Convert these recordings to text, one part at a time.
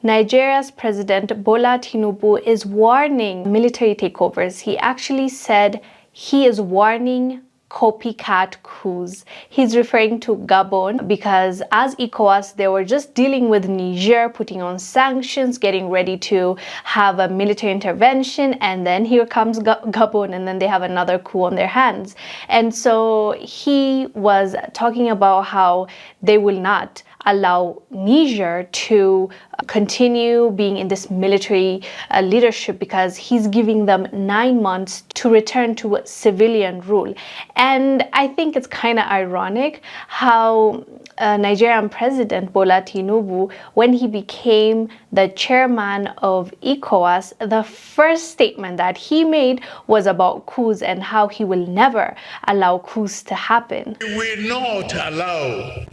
Nigeria's President Bola Tinubu is warning military takeovers. He actually said he is warning copycat coups. He's referring to Gabon because as ECOWAS, they were just dealing with Niger, putting on sanctions, getting ready to have a military intervention, and then here comes Gabon, and then they have another coup on their hands. And so he was talking about how they will not allow Niger to continue being in this military leadership because he's giving them 9 months to return to civilian rule. And I think it's kind of ironic how Nigerian President Bola Tinubu, when he became the chairman of ECOWAS, the first statement that he made was about coups and how he will never allow coups to happen. We will not allow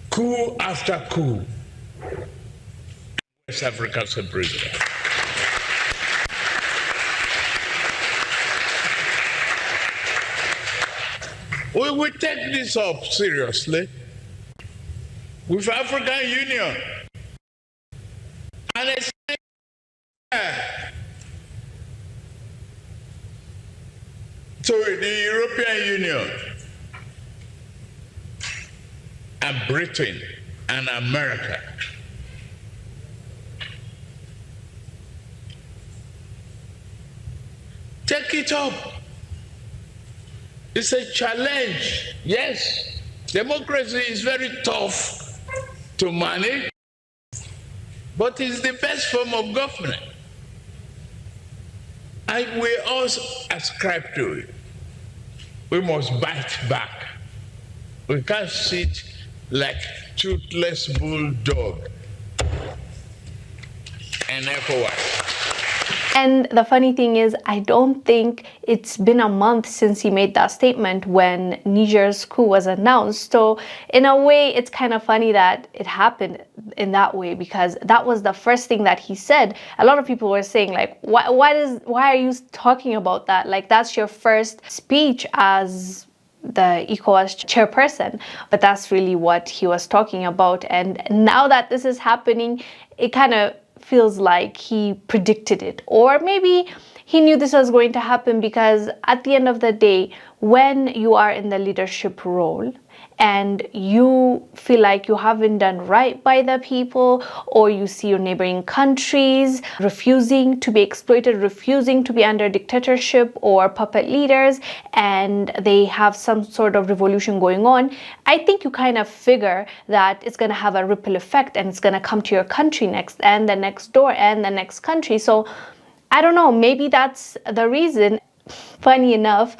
coup after coup. West Africa's president. We will take this up seriously with African Union and to the European Union and Britain and America. Take it up. It's a challenge. Yes, democracy is very tough to manage, but it's the best form of government. And we also ascribe to it. We must bite back. We can't sit like toothless bulldog and ECOWAS. And the funny thing is, I don't think it's been a month since he made that statement when Niger's coup was announced. So in a way, it's kind of funny that it happened in that way because that was the first thing that he said. A lot of people were saying like, why are you talking about that? Like that's your first speech as the ECOWAS chairperson, but that's really what he was talking about. And now that this is happening, it kind of feels like he predicted it, or maybe he knew this was going to happen because at the end of the day, when you are in the leadership role and you feel like you haven't done right by the people, or you see your neighboring countries refusing to be exploited, refusing to be under dictatorship or puppet leaders, and they have some sort of revolution going on, I think you kind of figure that it's going to have a ripple effect and it's going to come to your country next, and the next door, and the next country. So I don't know, maybe that's the reason. Funny enough,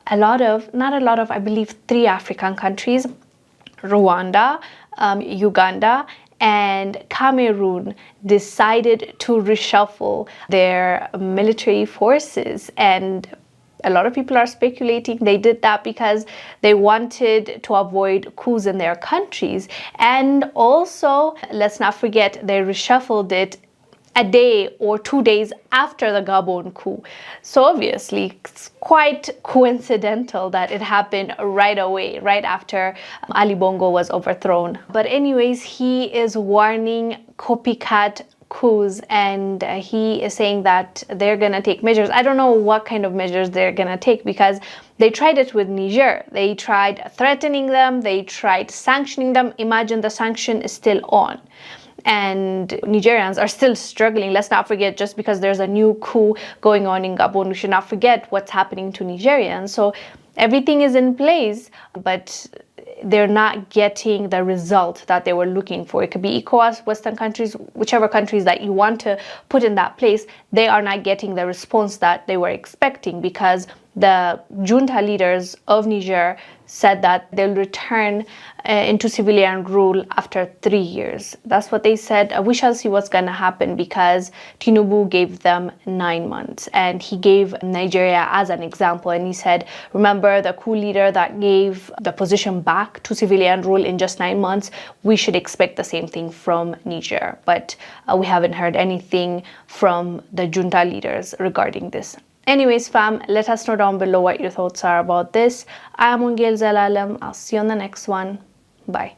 I believe 3 African countries, Rwanda, Uganda, and Cameroon decided to reshuffle their military forces. And a lot of people are speculating they did that because they wanted to avoid coups in their countries. And also, let's not forget, they reshuffled it a day or 2 days after the Gabon coup. So obviously, it's quite coincidental that it happened right away, right after Ali Bongo was overthrown. But anyways, he is warning copycat coups, and he is saying that they're gonna take measures. I don't know what kind of measures they're gonna take because they tried it with Niger. They tried threatening them, they tried sanctioning them. Imagine the sanction is still on. And Nigerians are still struggling. Let's not forget, just because there's a new coup going on in Gabon, we should not forget what's happening to Nigerians. So everything is in place, but they're not getting the result that they were looking for. It could be ECOWAS, Western countries, whichever countries that you want to put in that place, they are not getting the response that they were expecting because the junta leaders of Niger said that they'll return into civilian rule after 3 years. That's what they said. We shall see what's going to happen because Tinubu gave them 9 months, and he gave Nigeria as an example. And he said, remember the coup leader that gave the position back to civilian rule in just 9 months? We should expect the same thing from Niger. But we haven't heard anything from the junta leaders regarding this. Anyways, fam, let us know down below what your thoughts are about this. I am Wongel Zelalem. I'll see you on the next one. Bye.